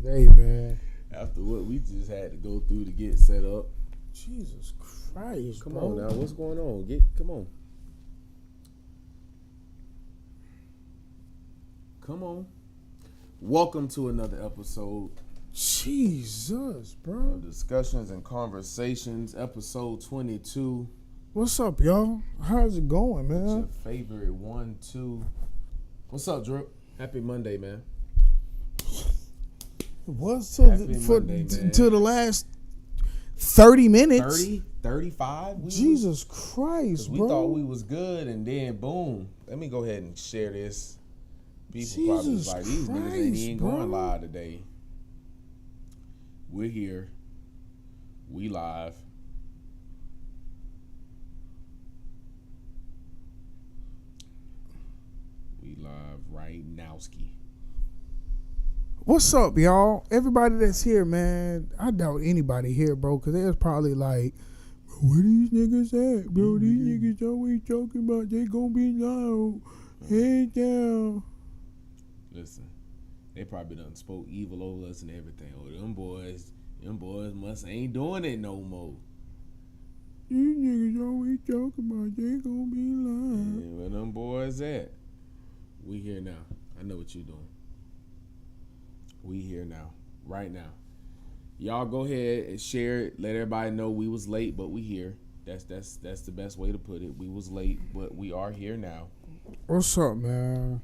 today, man. After what we just had to go through to get set up. Jesus Christ, Come bro. on now, what's going on? Come on. Come on. Welcome to another episode Jesus, bro. of Discussions and Conversations, episode 22. What's up, y'all? How's it going, It's man? your favorite 1, 2. What's up, Drip? Happy Monday, man. What's Happy Monday, man. to the last 30 minutes? 30, 35? Jesus Christ, We bro. thought we was good, and then boom. Let me go ahead and share this. People probably was like, these niggas ain't even going live today. We're here. We live. We live right now, ski. What's up, y'all? Everybody that's here, man. I doubt anybody here, bro, because there's probably like, bro, where these niggas at, bro? These niggas always talking about they gonna be loud. Head down. Listen, they probably done spoke evil over us and everything. Oh, them boys must ain't doing it no more. These niggas always talking about they gonna be loud. And where them boys at? We here now. I know what you doing. We here now. Right now. Y'all go ahead and share it. Let everybody know we was late, but we here. That's the best way to put it. We was late, but we are here now. What's up, man?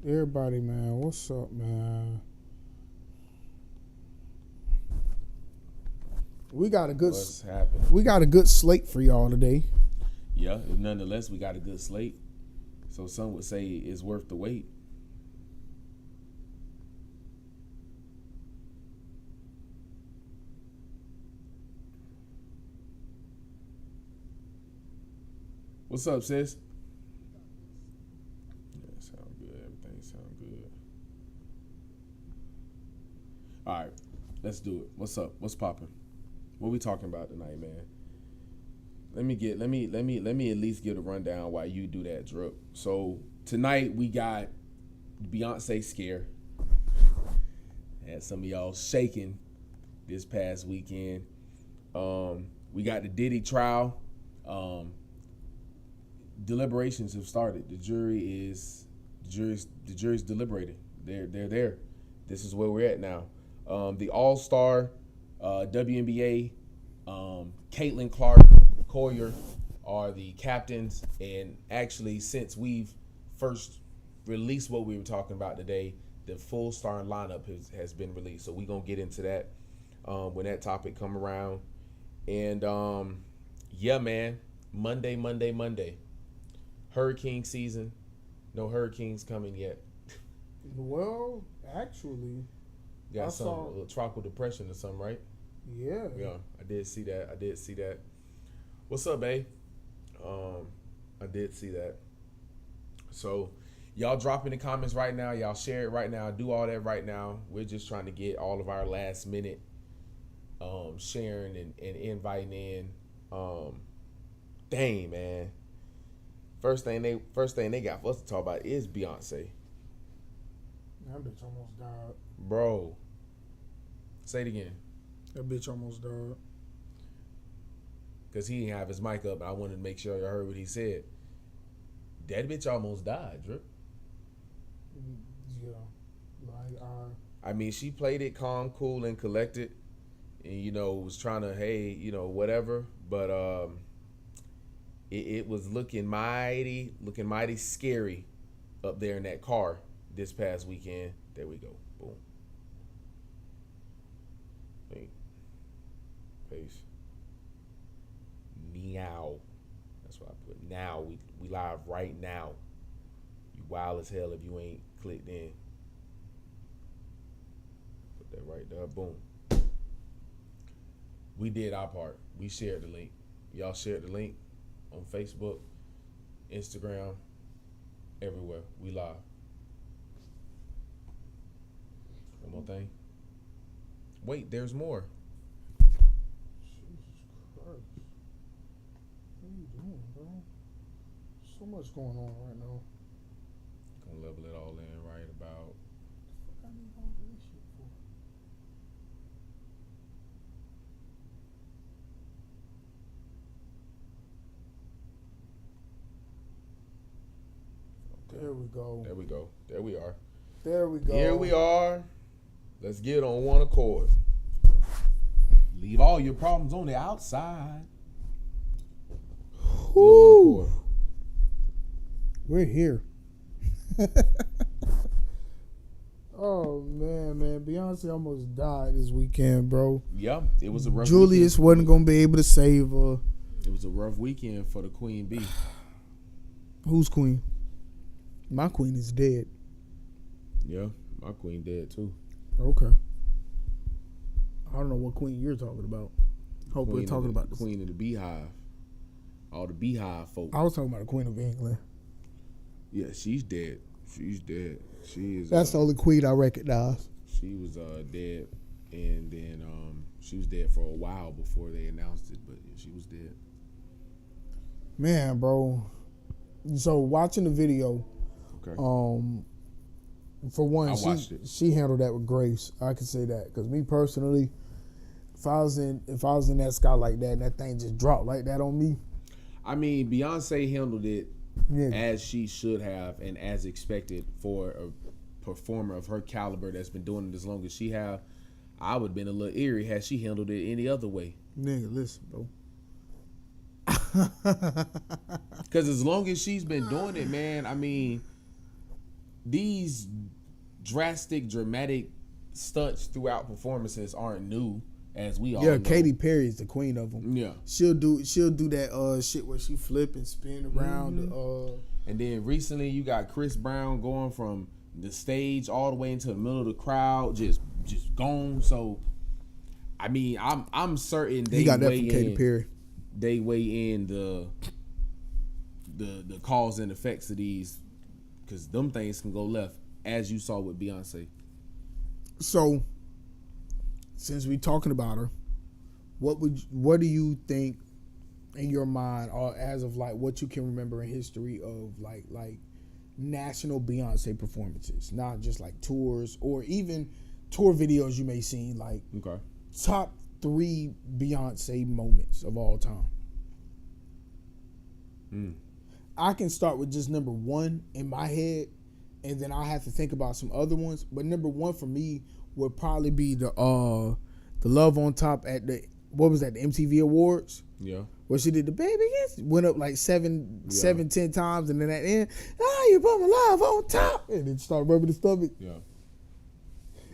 Everybody, man. What's up, man? We got a good. What's happening? We got a good slate for y'all today. Yeah, nonetheless, we got a good slate. So some would say it's worth the wait. What's up, sis? Yeah, sound good. Everything sound good. All right, let's do it. What's up? What's popping? What we talking about tonight, man? Let me at least get a rundown while you do that, Drip. So tonight we got Beyoncé scare. Had some of y'all shaking this past weekend. We got the Diddy trial. Deliberations have started. The jury's deliberating. They're there. This is where we're at now. The All-Star WNBA, Clark Collier are the captains, and actually since we've first released what we were talking about today, the full starting lineup has been released. So we're gonna get into that when that topic come around. And yeah, man, Monday. Hurricane season. No hurricanes coming yet. Well, actually, Got a little tropical depression or something, right? Yeah. Yeah, I did see that. What's up, babe? I did see that. So, y'all drop in the comments right now. Y'all share it right now. Do all that right now. We're just trying to get all of our last minute sharing and inviting in. Dang, man. First thing they got for us to talk about is Beyoncé. That bitch almost died. Bro. Say it again. That bitch almost died. Because he didn't have his mic up, and I wanted to make sure you heard what he said. That bitch almost died, Drip. Yeah. Like, I mean, she played it calm, cool, and collected. And, was trying to, hey, whatever. But it was looking mighty scary up there in that car this past weekend. There we go. Boom. Hey. Peace. Meow. That's what I put. Now. We live right now. You wild as hell if you ain't clicked in. Put that right there. Boom. We did our part. We shared the link. Y'all shared the link on Facebook, Instagram, everywhere. We live. One more thing. Wait, there's more. Jesus Christ. What are you doing, bro? So much going on right now. Gonna level it all in right about. What the fuck I need all this shit for? There we go. There we go. There we are. There we go. Here we are. Let's get on one accord. Leave all your problems on the outside. Woo. We're here. Oh man, Beyonce almost died this weekend, bro. Yeah, it was a rough Julius weekend. wasn't gonna be able to save her. It was a rough weekend for the Queen Bee. Who's queen? My queen is dead. Yeah, my queen dead too. Okay. I don't know what queen you're talking about. Hope we're talking about the this. Queen of the Beehive. All the Beehive folk. I was talking about the Queen of England. Yeah, she's dead. She's dead. She is. That's the only queen I recognize. She was dead, and then she was dead for a while before they announced it, but yeah, she was dead. Man, bro. So watching the video, Okay. for one, I watched it. she handled that with grace. I can say that because me personally, if I was in that sky like that and that thing just dropped like that on me, I mean, Beyonce handled it yeah, as she should have and as expected for a performer of her caliber that's been doing it as long as she have. I would have been a little eerie had she handled it any other way. nigga, listen, bro. Because as long as she's been doing it, man, I mean, these dramatic stunts throughout performances aren't new, as we all know. Katy Perry is the queen of them. Yeah. She'll do that shit where she flip and spin around. And then recently you got Chris Brown going from the stage all the way into the middle of the crowd, just gone. So, I mean, I'm certain they He got that weigh from Katy in. Perry. They weigh in the cause and effects of these, because them things can go left, as you saw with Beyonce. So, since we talking about her, what do you think in your mind, or as of like what you can remember in history of like national Beyonce performances, not just like tours or even tour videos you may see, like Okay. top 3 Beyonce moments of all time? I can start with just number 1 in my head, and then I have to think about some other ones. But number 1 for me would probably be the Love on Top at the MTV Awards. Yeah. Where she did the baby yes, went up like 10 times, and then at the end, you put my love on top, and then started rubbing the stomach. Yeah.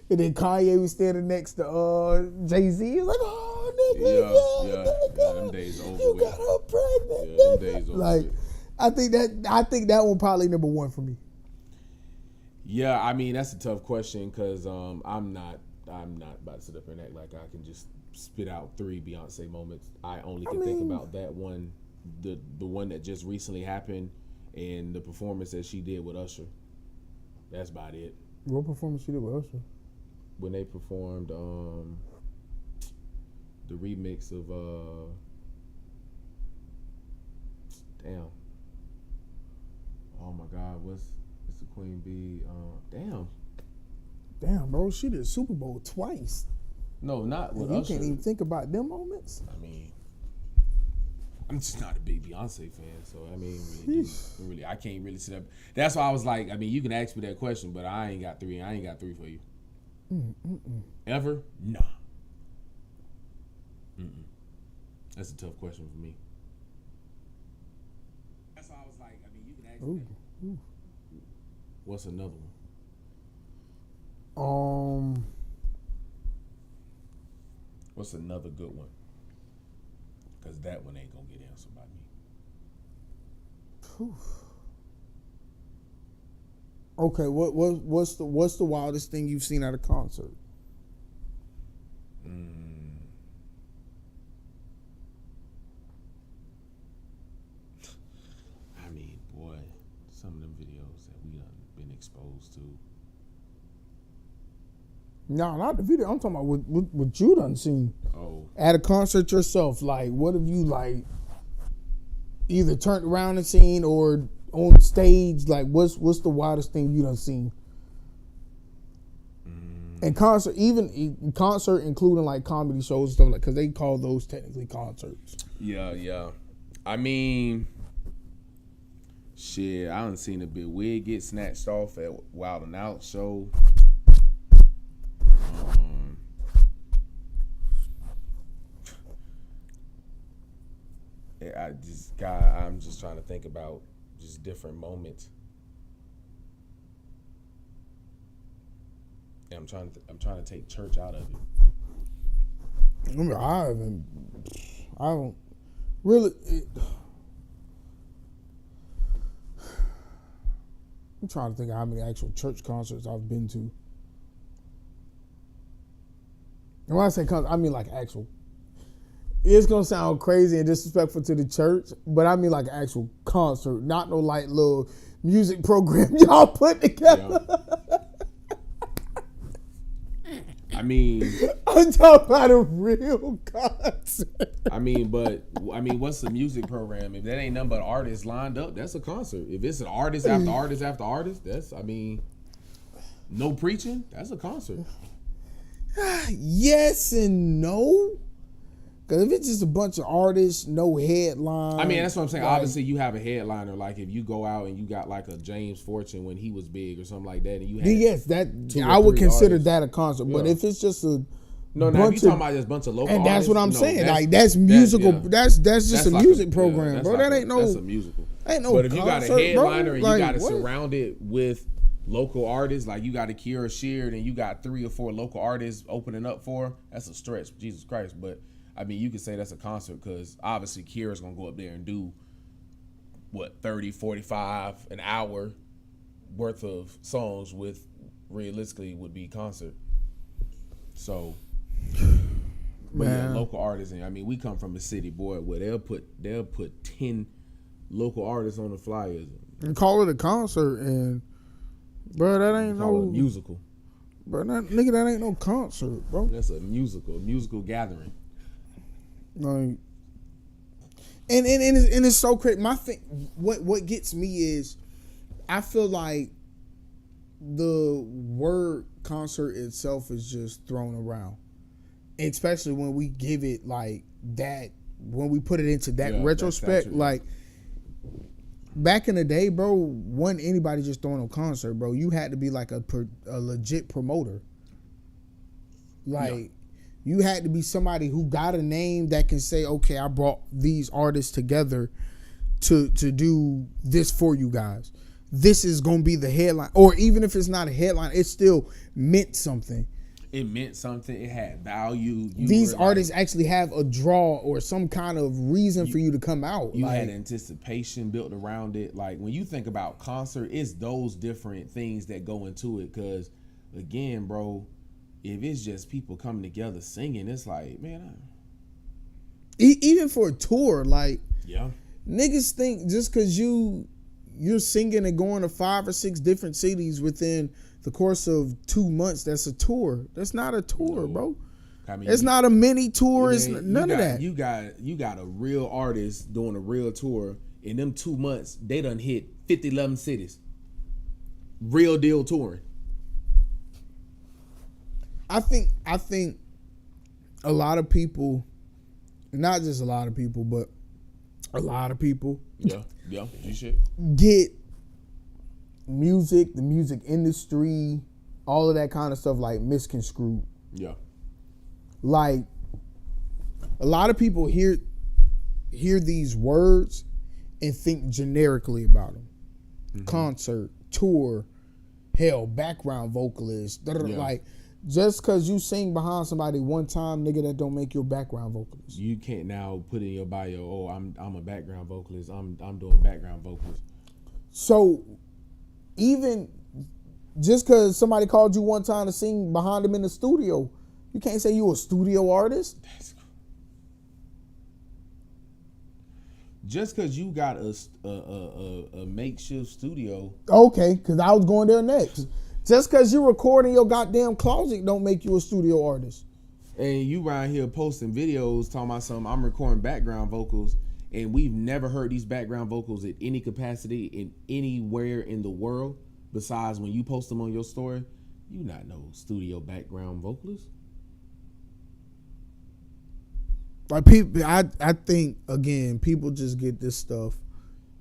And then Kanye was standing next to Jay-Z. He was like, oh, nigga, Yeah, them days over you with. got her pregnant. Yeah, them nigga. days over Like, with. I think that one probably number 1 for me. Yeah, I mean, that's a tough question because I'm not about to sit up and act like I can just spit out 3 Beyonce moments. I only can think about that one, the one that just recently happened, and the performance that she did with Usher. That's about it. What performance she did with Usher? When they performed the remix of damn. Oh my God, what's the Queen Bee? Damn, bro, she did Super Bowl twice. No, not with You Usher. can't even think about them moments. I mean, I'm just not a big Beyonce fan, so I mean, really, I can't really sit up. That's why I was like, I mean, you can ask me that question, but I ain't got 3. I ain't got 3 for you. Ever? Nah. That's a tough question for me. That's why I was like, I mean, you can ask me that. What's another one? What's another good one? Because that one ain't gonna get answered by me. Okay, what's the wildest thing you've seen at a concert? I mean, boy, some of them videos that we done been exposed to. No, not the video. I'm talking about what you done seen Oh, at a concert yourself. Like, what have you like either turned around and seen or on stage? Like, what's the wildest thing you done seen? And concert, even in concert, including like comedy shows and stuff like, because they call those technically concerts. yeah. I mean, Shit, I done seen a bit wig get snatched off at Wild and Out show. I'm just trying to think about just different moments. And I'm trying to take church out of it. I mean, I don't really. I'm trying to think of how many actual church concerts I've been to. And when I say concert, I mean like actual. It's gonna sound crazy and disrespectful to the church, but I mean like an actual concert, not no like little music program y'all put together. Yeah. I mean, I'm talking about a real concert. What's the music program? If that ain't nothing but artists lined up, that's a concert. If it's an artist after artist after artist, no preaching, that's a concert. Yes and no. Because if it's just a bunch of artists, no headline. I mean, that's what I'm saying. Like, obviously, you have a headliner. Like, if you go out and you got like a James Fortune when he was big or something like that, and you had I would consider that a concert. Yeah. But if it's just a now if you talking about just a bunch of local and artists, that's what I'm saying. Like that's musical. That's just a like music program, bro. That ain't no. That's a musical. Ain't no. But if you got a headliner and like, you got to surround it with local artists, like you got a Kiera Sheard and you got 3 or 4 local artists opening up for, that's a stretch. Jesus Christ, but. I mean, you could say that's a concert because obviously Kiera's going to go up there and do, 30, 45, an hour worth of songs with realistically would be concert. So, but yeah, local artists. And I mean, we come from a city, boy, where they'll put 10 local artists on the flyers. And call it a concert and, bro, that ain't call it a musical. Bro, that ain't no concert, bro. That's a musical gathering. Like, and it's so crazy. My thing, what gets me is, I feel like the word concert itself is just thrown around, especially when we give it like that. When we put it into that retrospect, like back in the day, bro, wasn't anybody just throwing a concert, bro. You had to be like a legit promoter, like. Yeah. You had to be somebody who got a name that can say, okay, I brought these artists together to do this for you guys. This is going to be the headline. Or even if it's not a headline, it still meant something. It meant something. It had value. These artists actually have a draw or some kind of reason for you to come out. You had anticipation built around it. Like when you think about concert, it's those different things that go into it. Because again, bro, if it's just people coming together singing, it's like, man. Even for a tour, like, yeah, niggas think just because you're singing and going to 5 or 6 different cities within the course of 2 months, that's a tour. That's not a tour, bro. I mean, it's not a mini tour. It's none of that. You got a real artist doing a real tour. In them 2 months, they done hit 50, 11 cities. Real deal touring. I think a lot of people, not just a lot of people, but a lot of people, you should get music, the music industry, all of that kind of stuff like misconstrued. Yeah. Like a lot of people hear these words and think generically about them. Mm-hmm. Concert, tour, hell, background vocalist, like. Just because you sing behind somebody one time, nigga, that don't make you a background vocalist. You can't now put in your bio, oh, I'm a background vocalist. I'm doing background vocals. So even just because somebody called you one time to sing behind them in the studio, you can't say you a studio artist. Just because you got a makeshift studio. Okay, because I was going there next. Just because you record in your goddamn closet don't make you a studio artist. And you around here posting videos talking about something, I'm recording background vocals, and we've never heard these background vocals at any capacity in anywhere in the world besides when you post them on your story. You not no studio background vocalist. Like people, I think, again, people just get this stuff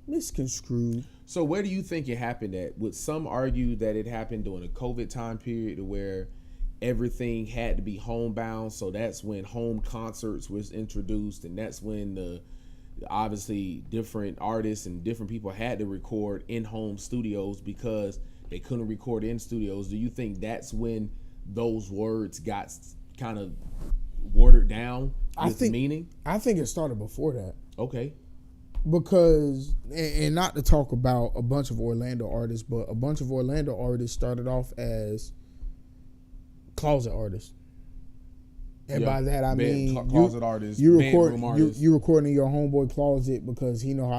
misconstrued. So where do you think it happened at? Would some argue that it happened during a COVID time period where everything had to be homebound? So that's when home concerts was introduced, and that's when the obviously different artists and different people had to record in home studios because they couldn't record in studios. Do you think that's when those words got kind of watered down with meaning? I think it started before that. Okay. Because, and not to talk about a bunch of Orlando artists, but a bunch of Orlando artists started off as closet artists. And by that I mean closet artists, you recording in your homeboy closet because he know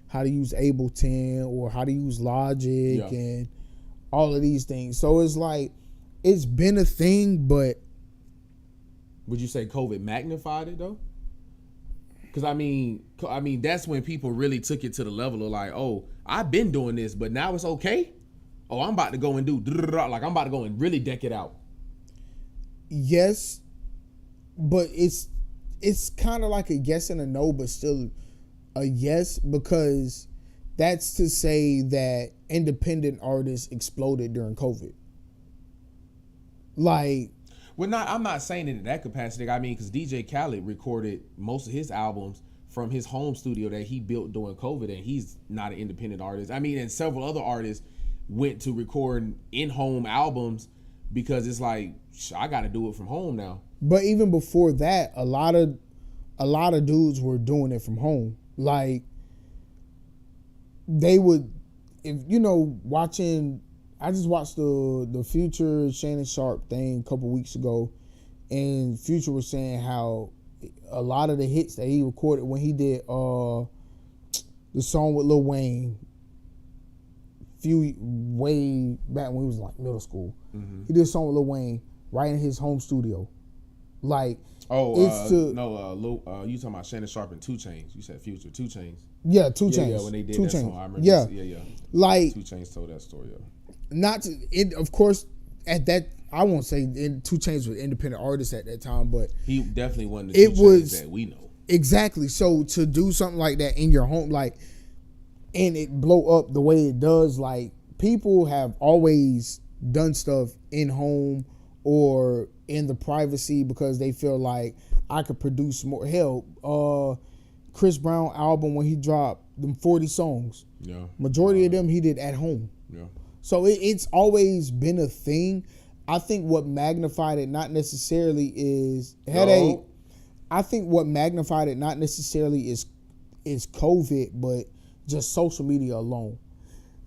how to use Ableton or how to use Logic and all of these things. So it's like it's been a thing, but would you say COVID magnified it though? Because I mean that's when people really took it to the level of like, oh, I've been doing this, but now it's okay. Oh, I'm about to go and do like I'm about to go and really deck it out. Yes, but it's kind of like a yes and a no, but still a yes, because that's to say that independent artists exploded during COVID. Like, I'm not saying it in that capacity. I mean, because DJ Khaled recorded most of his albums from his home studio that he built during COVID, and he's not an independent artist. I mean, and several other artists went to record in-home albums because it's like, I got to do it from home now. But even before that, a lot of dudes were doing it from home. Like, they would, if watching. I just watched the Future Shannon Sharp thing a couple weeks ago, and Future was saying how a lot of the hits that he recorded when he did the song with Lil Wayne way back when he was like middle school. Mm-hmm. He did a song with Lil Wayne right in his home studio. Like, you talking about Shannon Sharp and 2 Chainz? You said Future, 2 Chainz. Yeah, 2 Chainz. Yeah, when they did that song, I remember. Yeah. Like 2 Chainz told that story. Yeah. Not to, it, of course, at that, I won't say 2 Chainz was independent artist at that time, but he definitely wasn't the 2 Chainz that we know. Exactly. So to do something like that in your home, like, and it blow up the way it does, like, people have always done stuff in home or in the privacy because they feel like I could produce more. Hell, Chris Brown album when he dropped them 40 songs, majority of them he did at home. Yeah. So it's always been a thing. I think what magnified it not necessarily is headache. I think what magnified it not necessarily is COVID, but just social media alone.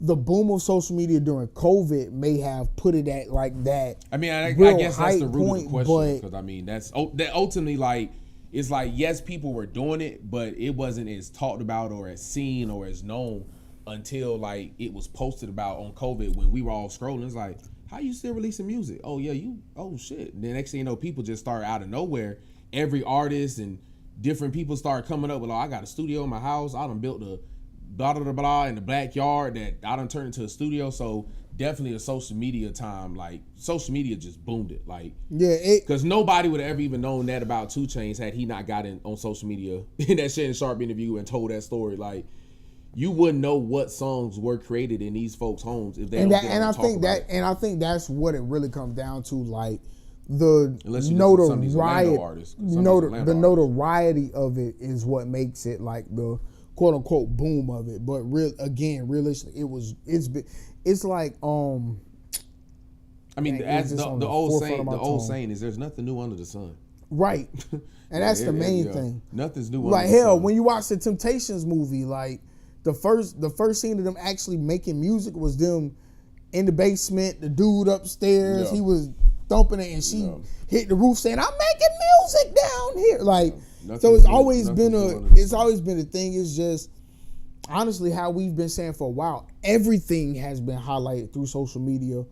The boom of social media during COVID may have put it at like that. I mean, I guess that's the root of the question, because I mean that ultimately, like, it's like, yes, people were doing it, but it wasn't as talked about or as seen or as known until like it was posted about on COVID when we were all scrolling. It's like, how you still releasing music? Oh yeah, oh shit. And the next thing you know, people just start out of nowhere. Every artist and different people start coming up with, I got a studio in my house. I done built a blah blah blah in the backyard that I done turned into a studio. So definitely a social media time. Like, social media just boomed it. Like, because nobody would have ever even known that about 2 Chainz had he not gotten on social media in that Shannon Sharp interview and told that story. Like, you wouldn't know what songs were created in these folks' homes if they don't get on talk about it. And I think that's what it really comes down to, like the notoriety. The notoriety of it is what makes it like the quote unquote boom of it. But realistically, it's like I mean, as the old saying is, there's nothing new under the sun. Right, and that's the main thing. Nothing's new. Like, hell, when you watch the Temptations movie, like, the first scene of them actually making music was them in the basement, the dude upstairs, he was thumping it, and she hit the roof saying, "I'm making music down here." Like, so it's always been a thing. It's just honestly how we've been saying for a while. Everything has been highlighted through social media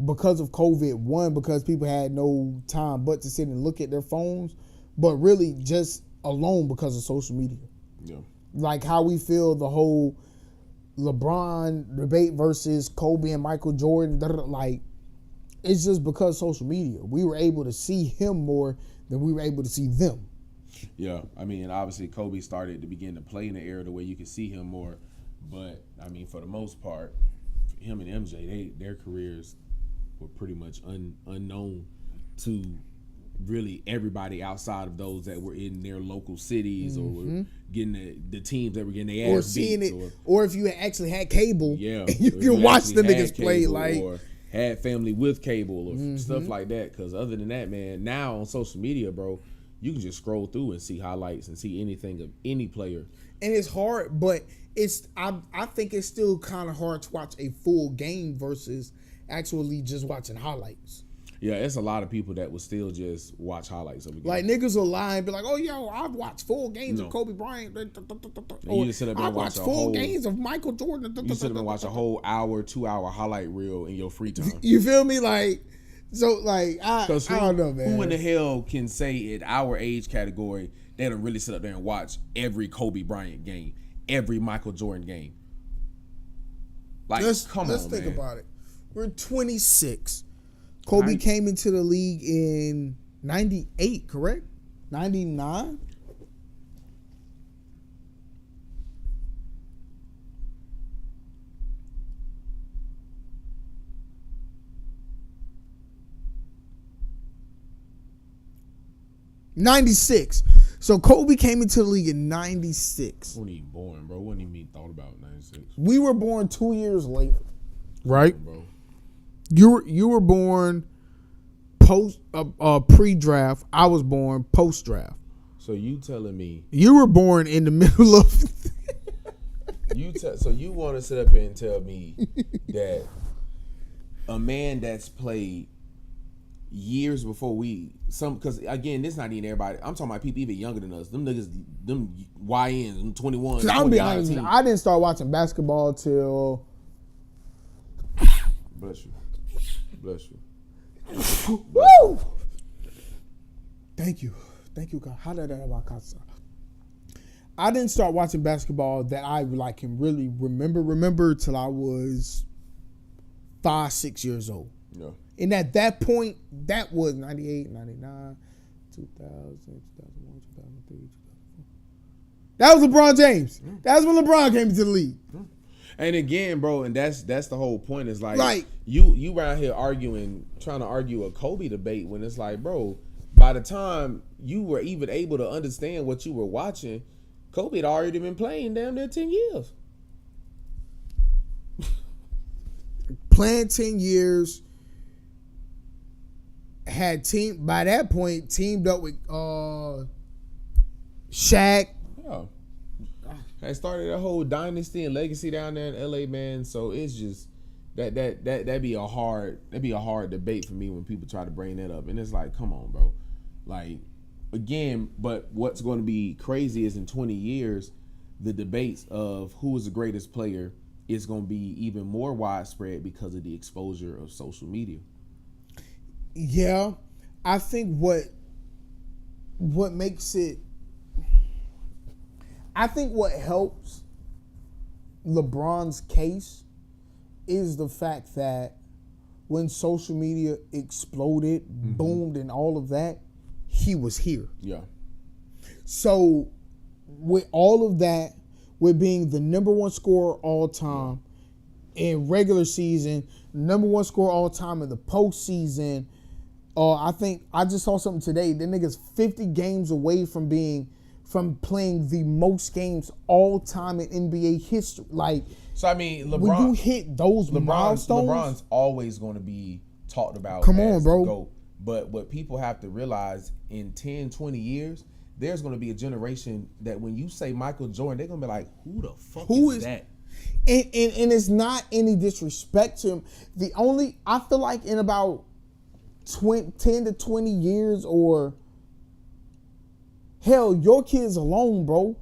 because of COVID. One, because people had no time but to sit and look at their phones, but really just alone because of social media. Yeah. Like how we feel the whole LeBron debate versus Kobe and Michael Jordan, like, it's just because social media. We were able to see him more than we were able to see them. Yeah, I mean, obviously Kobe started to begin to play in the era the way you could see him more, but I mean, for the most part, him and MJ, their careers were pretty much unknown to really everybody outside of those that were in their local cities or were getting the teams that were getting their ass Or seeing beat, it, or if you actually had cable, yeah, you can watch the niggas play cable, like. or had family with cable or stuff like that. Because other than that, man, now on social media, bro, you can just scroll through and see highlights and see anything of any player. And it's hard, but I think it's still kind of hard to watch a full game versus actually just watching highlights. Yeah, it's a lot of people that will still just watch highlights of a game. Like niggas will lie and be like, "Oh, yo, I've watched full games of Kobe Bryant." Or just sit up there I and watch watched a full whole- games of Michael Jordan. You sit there and watch a whole hour, 2-hour highlight reel in your free time. You feel me? Like, so, like, I don't know, man. Who in the hell can say at our age category that'll really sit up there and watch every Kobe Bryant game, every Michael Jordan game? Like, let's man. think about it. We're 26. Kobe came into the league in 98, correct? 99? '96. So Kobe came into the league in '96. Wasn't even born, bro. Wasn't even thought about 96. We were born 2 years later, right? Bro. You were born post pre-draft. I was born post-draft. So you telling me You were born in the middle of. so you want to sit up here and tell me that a man that's played years before because again, this not even everybody. I'm talking about people even younger than us. Them niggas, them YNs, them 21. Cause I'm be honest, I didn't start watching basketball till. Bless you. Bless you. Woo! Thank you, God. How did that I didn't start watching basketball that I like can really remember till I was 5-6 years old. Yeah. And at that point, that was 98, 99, 2000, 2001, 2003, 2004. That was LeBron James. That's when LeBron came into the league. And again, bro, and that's the whole point is like you around here trying to argue a Kobe debate when it's like, bro, by the time you were even able to understand what you were watching, Kobe had already been playing damn near 10 years. Playing 10 years. By that point, teamed up with Shaq. Yeah. I started a whole dynasty and legacy down there in LA, man. So it's just that'd be a hard debate for me when people try to bring that up. And it's like, come on, bro. Like, again, but what's going to be crazy is in 20 years, the debates of who is the greatest player is going to be even more widespread because of the exposure of social media. Yeah, I think what makes it, I think what helps LeBron's case is the fact that when social media exploded, boomed, and all of that, he was here. Yeah. So with all of that, with being the number one scorer all time in regular season, number one scorer all time in the postseason. I think I just saw something today. The nigga's 50 games away from playing the most games all time in NBA history. Like, so I mean, LeBron, when you hit those milestones, LeBron's always going to be talked about. Come on, bro. The GOAT. But what people have to realize in 10, 20 years, there's going to be a generation that when you say Michael Jordan, they're going to be like, who the fuck is that? And it's not any disrespect to him. I feel like in about 10 to 20 years, or hell, your kids alone, bro.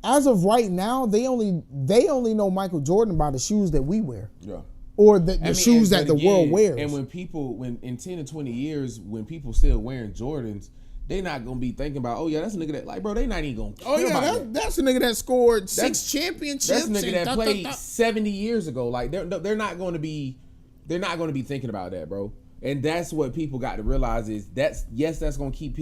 As of right now, they only know Michael Jordan by the shoes that we wear. Yeah. Or the shoes that the world wears. And when in 10 to 20 years, when people still wearing Jordans, they not gonna be thinking about, oh yeah, that's a nigga that, like, bro, they not even gonna care about that. That's a nigga that scored 6 championships. That's a nigga that played 70 years ago. Like, they're not gonna be thinking about that, bro. And that's what people got to realize is that's gonna keep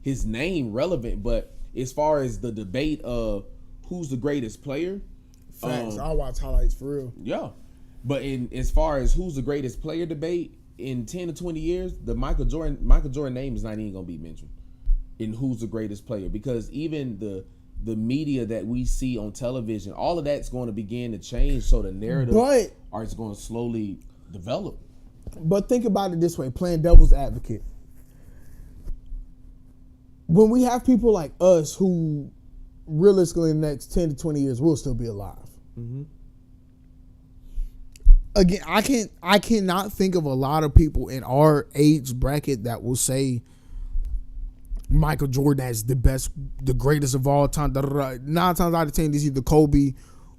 his name relevant, but as far as the debate of who's the greatest player, Facts. I watch highlights for real. yeah. But as far as who's the greatest player debate in 10 to 20 years, the Michael Jordan name is not even gonna be mentioned in who's the greatest player, because even the media that we see on television, all of that's going to begin to change. So the narrative is going to slowly develop. But think about it this way, playing devil's advocate. When we have people like us who realistically in the next 10 to 20 years will still be alive. Mm-hmm. Again, I cannot think of a lot of people in our age bracket that will say Michael Jordan as the best, the greatest of all time. 9 times out of 10, it's either Kobe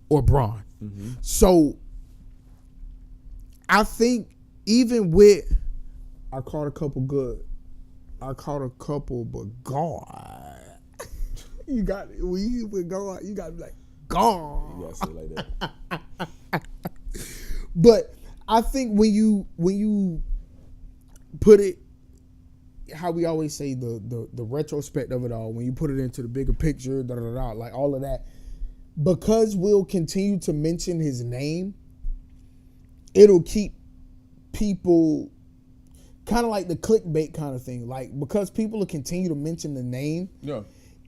or Bron. Mm-hmm. So I think even with, I caught a couple, but God, you got it. When you with God, you got to be like, God. You got to say it like that. But I think when you put it, how we always say the retrospect of it all, when you put it into the bigger picture, like all of that, because we'll continue to mention his name, it'll keep people kind of like the clickbait kind of thing. Like, because people will continue to mention the name, Yeah.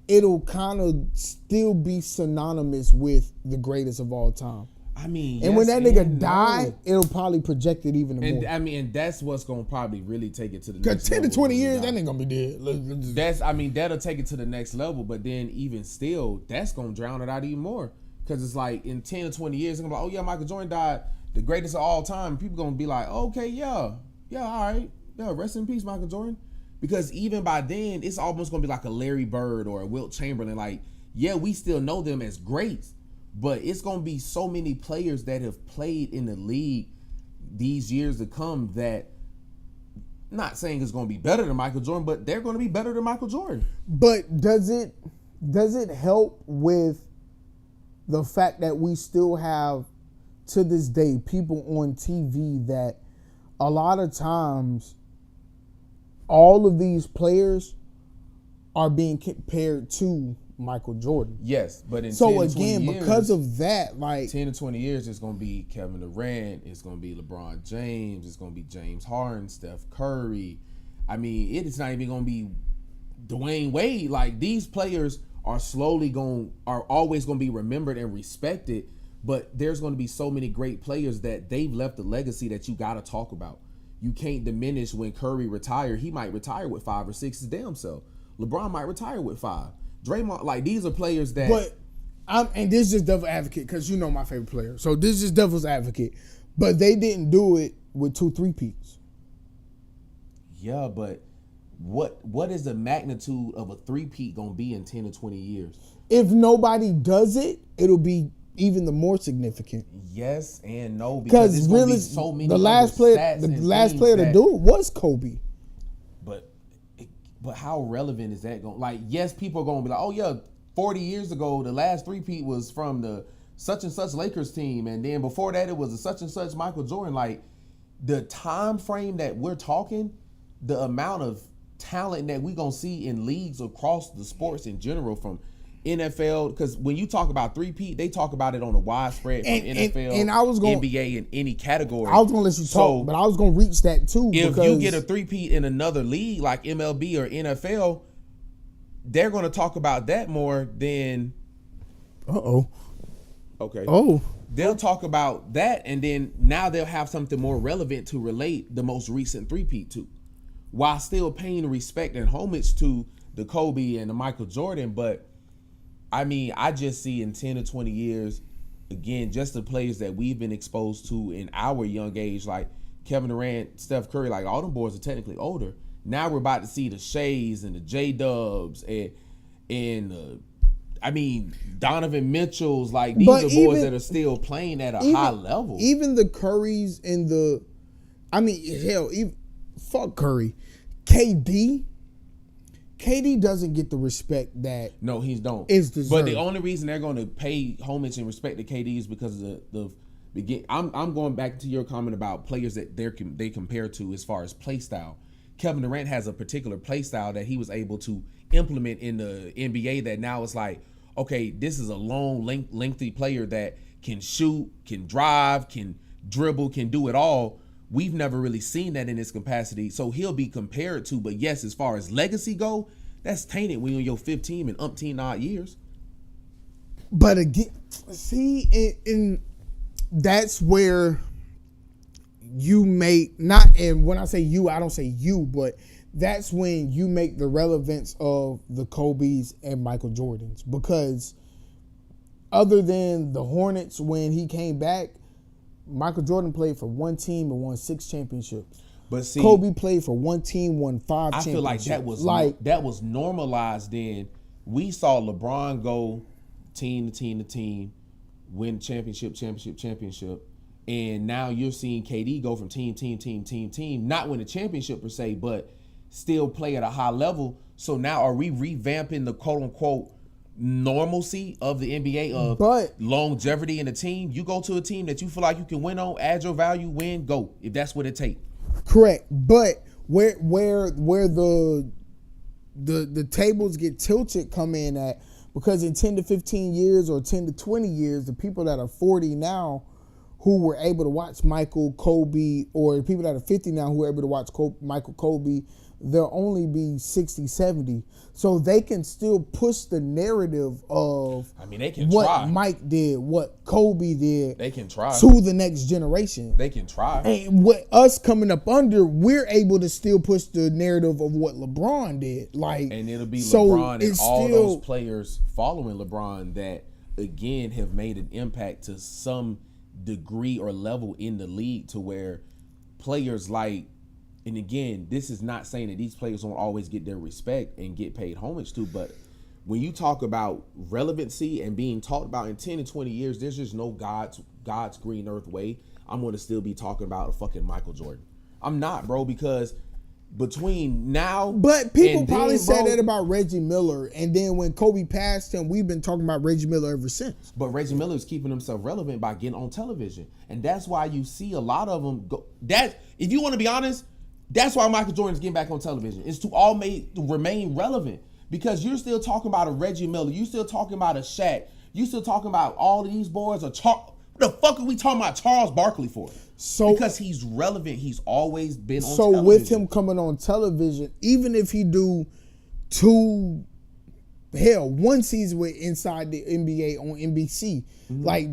it'll kind of still be synonymous with the greatest of all time. I mean, and yes, when that nigga no. die, it'll probably project it even more. And that's what's gonna probably really take it to the next Because 10 level. to 20 years, that nigga gonna be dead. That'll take it to the next level. But then even still, that's gonna drown it out even more. Because it's like in 10 to 20 years, they're gonna be like, oh yeah, Michael Jordan died, the greatest of all time. People gonna be like, okay, yeah, all right, yeah, rest in peace, Michael Jordan. Because even by then, it's almost gonna be like a Larry Bird or a Wilt Chamberlain. Like, yeah, we still know them as greats. But it's going to be so many players that have played in the league these years to come that, not saying it's going to be better than Michael Jordan, but they're going to be better than Michael Jordan. But does it help with the fact that we still have, to this day, people on TV that a lot of times all of these players are being compared to Michael Jordan? Yes, but in so 10 to again, 20 years, because of that, like 10 to 20 years, it's going to be Kevin Durant, it's going to be LeBron James, it's going to be James Harden, Steph Curry. I mean, it's not even going to be Dwayne Wade. Like, these players are always going to be remembered and respected, but there's going to be so many great players that they've left a legacy that you got to talk about. You can't diminish when Curry retired. He might retire with 5 or 6 his damn self. LeBron might retire with 5. Draymond, like, these are players that. But and this is just devil's advocate, because you know my favorite player. So this is devil's advocate. But they didn't do it with 2 3-peats. Yeah, but what is the magnitude of a 3-peat gonna be in 10 to 20 years? If nobody does it, it'll be even the more significant. Yes and no, because there's really gonna be so many. The last player to do it was Kobe. But how relevant is that going? Like, yes, people are going to be like, oh yeah, 40 years ago, the last 3-peat was from the such and such Lakers team, and then before that, it was a such and such Michael Jordan. Like, the time frame that we're talking, the amount of talent that we're going to see in leagues across the sports in general, from NFL, because when you talk about 3-peat, they talk about it on a widespread from NFL, and I was going, NBA, in any category. I was going to let you talk, but I was going to reach that too. If you get a 3-peat in another league like MLB or NFL, they're going to talk about that more than. Okay. They'll talk about that, and then now they'll have something more relevant to relate the most recent 3-peat to, while still paying respect and homage to the Kobe and the Michael Jordan. But I mean, I just see in 10 to 20 years, again, just the players that we've been exposed to in our young age, like Kevin Durant, Steph Curry, like all them boys are technically older. Now we're about to see the Shays and the J-Dubs and I mean, Donovan Mitchell's, like, these are boys that are still playing at a high level. Even the Currys and fuck Curry. KD doesn't get the respect that he don't. Is deserved. But the only reason they're going to pay homage and respect to KD is because of I'm going back to your comment about players that they compare to as far as play style. Kevin Durant has a particular play style that he was able to implement in the NBA that now it's like, okay, this is a long, lengthy player that can shoot, can drive, can dribble, can do it all. We've never really seen that in this capacity, so he'll be compared to. But yes, as far as legacy go, that's tainted when you're in your 15 and umpteen odd years. But again, see, in that's where you make not, and when I say you, I don't say you, but that's when you make the relevance of the Kobe's and Michael Jordans, because other than the Hornets when he came back, Michael Jordan played for one team and won 6 championships. But see, Kobe played for one team, won 5 championships. I feel like that was normalized then. We saw LeBron go team to team, win championship. And now you're seeing KD go from team, not win a championship per se, but still play at a high level. So now are we revamping the quote unquote normalcy of the NBA of longevity in a team? You go to a team that you feel like you can win on, add your value, win, go, if that's what it takes. Correct. But where the tables get tilted come in at, because in 10 to 15 years or 10 to 20 years, the people that are 40 now who were able to watch Michael, Kobe, or people that are 50 now who are able to watch Michael, Kobe, they'll only be 60, 70. So they can still push the narrative of they can what try. Mike did, what Kobe did. They can try. To the next generation. They can try. And what us coming up under, we're able to still push the narrative of what LeBron did. And it'll be LeBron and all those players following LeBron that, again, have made an impact to some degree or level in the league, to where players like, and again, this is not saying that these players won't always get their respect and get paid homage to, but when you talk about relevancy and being talked about in 10 and 20 years, there's just no God's green earth way I'm going to still be talking about a fucking Michael Jordan. I'm not, bro, because between now, but people probably said that about Reggie Miller, and then when Kobe passed him, we've been talking about Reggie Miller ever since. But Reggie Miller is keeping himself relevant by getting on television, and that's why you see a lot of them go. That, if you want to be honest, that's why Michael Jordan's getting back on television. It's to remain relevant, because you're still talking about a Reggie Miller, you still talking about a Shaq, you still talking about all of these boys. What the fuck are we talking about Charles Barkley for? So because he's relevant, he's always been on television. So with him coming on television, even if he do one season with Inside the NBA on NBC, like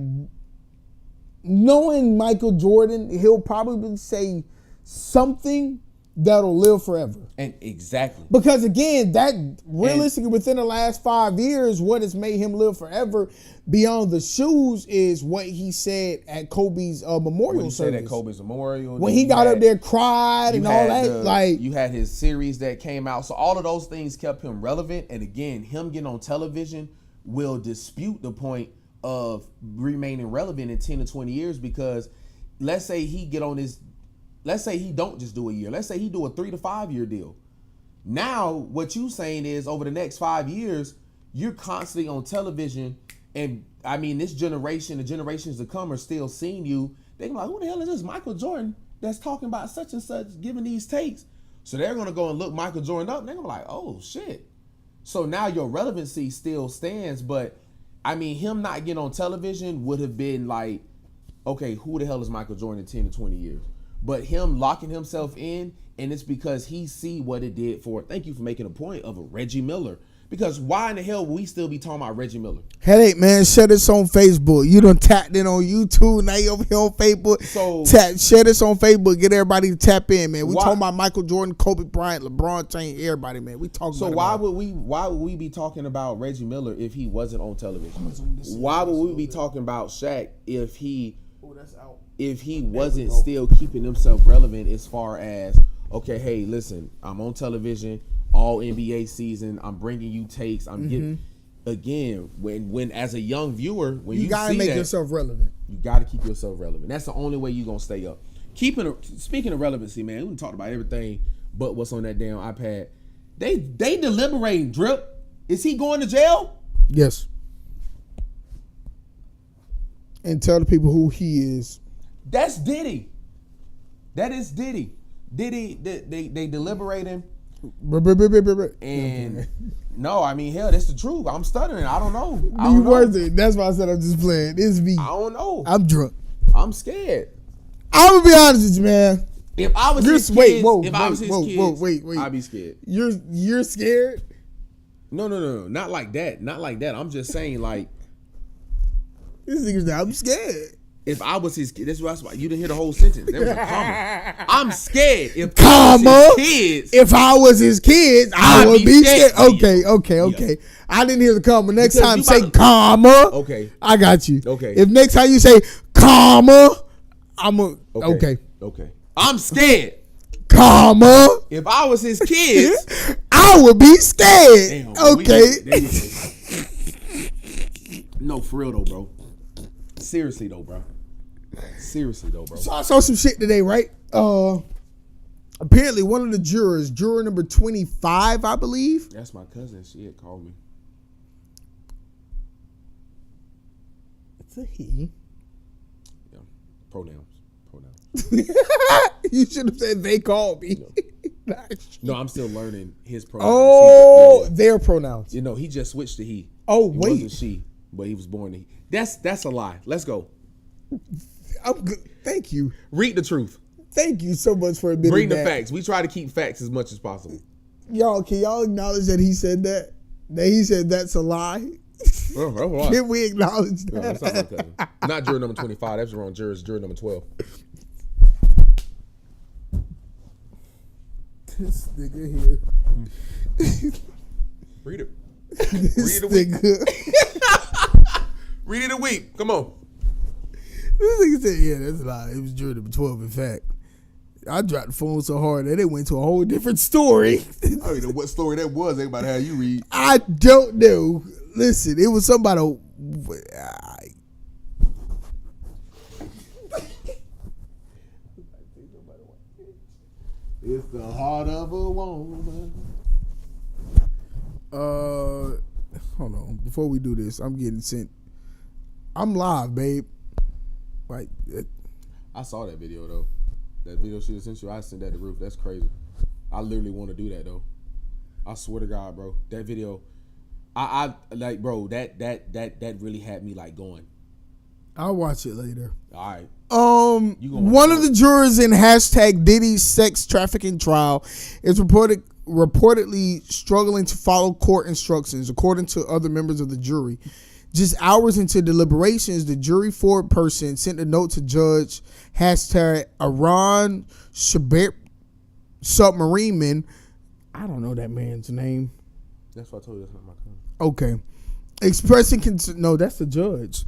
knowing Michael Jordan, he'll probably say something that'll live forever. And exactly. Because again, that realistically within the last 5 years, what has made him live forever beyond the shoes is what he said at Kobe's memorial service. Said at Kobe's memorial. When he got up there, cried and all that. You had his series that came out. So all of those things kept him relevant. And again, him getting on television will dispute the point of remaining relevant in 10 to 20 years, because let's say he get on his, let's say he don't just do a year. Let's say he do a 3 to 5 year deal. Now, what you saying is over the next 5 years, you're constantly on television. And I mean, this generation, the generations to come are still seeing you. They're like, who the hell is this Michael Jordan that's talking about such and such, giving these takes? So they're going to go and look Michael Jordan up. And they're going to be like, oh, shit. So now your relevancy still stands. But I mean, him not getting on television would have been like, okay, who the hell is Michael Jordan in 10 to 20 years? But him locking himself in, and it's because he see what it did for, thank you for making a point, of a Reggie Miller. Because why in the hell would we still be talking about Reggie Miller? Headache, man. Share this on Facebook. You done tapped in on YouTube. Now you over here on Facebook. So share this on Facebook. Get everybody to tap in, man. We talking about Michael Jordan, Kobe Bryant, LeBron James, everybody, man. We talking about. So why would we be talking about Reggie Miller if he wasn't on television? Why would we be talking about Shaq if he wasn't still keeping himself relevant as far as, okay, hey, listen, I'm on television all NBA season. I'm bringing you takes. I'm getting, again, when as a young viewer, when you gotta make yourself relevant. You got to keep yourself relevant. That's the only way you're gonna stay up. Speaking of relevancy, man, we can talk about everything but what's on that damn iPad. They deliberating. Drip, is he going to jail? Yes. And tell the people who he is. That's Diddy. That is Diddy. Diddy, they deliberating. And And no, I mean, hell, that's the truth. I'm stuttering. I don't know. I don't know. worth it. That's why I said I'm just playing. It's me. I don't know. I'm drunk. I'm scared. I'm gonna be honest with you, man. If I was his kids, wait, I'd be scared. You're scared? No, not like that. Not like that. I'm just saying, like, This nigga's like, I'm scared. if I was his kid, that's why you didn't hear the whole sentence. There was a comma. I'm scared. If Comma. I was his kids, If I was his kids, I I'd would be be scared. scared. Okay. I didn't hear the comma. Next Because time, you say about- comma. Okay. I got you. Okay. If next time you say comma, I'm a okay. I'm scared. Comma. If I was his kids, I would be scared. damn, bro, Okay. there you go. No, for real though, bro. Seriously though, bro. So I saw some shit today, right? Apparently one of the jurors, juror number 25, I believe. That's my cousin. She had called me. It's a he. Yeah. Pronouns. You should have said they called me. No, I'm still learning his pronouns. Oh, their pronouns. You know, he just switched to he. Oh, It wait. wasn't she, but he was born to he. That's a lie. Let's go. I'm good. Thank you. Read the truth. Thank you so much for admitting Bring the that. facts. We try to keep facts as much as possible. Y'all, can y'all acknowledge that he said that? That he said that's a lie? Oh, that's a lie. Can we acknowledge No, that? that's not my cousin. Not juror number 25. That's the wrong juror. It's juror number 12. This nigga here. Read it. This Read it. nigga. Read it a week. Come on. This nigga said, yeah, that's a lie. It was jury number 12, in fact. I dropped the phone so hard that it went to a whole different story. I don't know what story that was. Ain't about how you read. I don't know. Listen, it was somebody. It's the heart of a woman. Hold on. Before we do this, I'm getting sent. I'm live, babe. Like, I saw that video though. That video she sent you. I sent that to Ruth. That's crazy. I literally want to do that though. I swear to God, bro. That video, I like, bro. That really had me like going. I'll watch it later. All right. You gonna One watch of it? the jurors in hashtag Diddy's sex trafficking trial is reportedly struggling to follow court instructions, according to other members of the jury. Just hours into deliberations, the jury forward person sent a note to Judge hashtag Aaron Shabert Submarineman. I don't know that man's name. That's what I told you. That's not my cousin. Okay. No, that's the judge.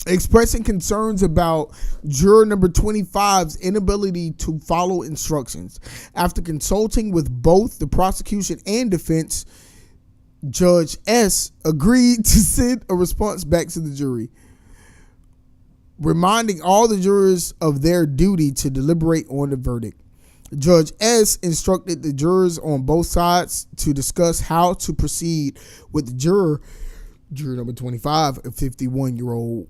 Expressing concerns about juror number 25's inability to follow instructions. After consulting with both the prosecution and defense, Judge S agreed to send a response back to the jury, reminding all the jurors of their duty to deliberate on the verdict. Judge S instructed the jurors on both sides to discuss how to proceed with the juror number 25, a 51-year-old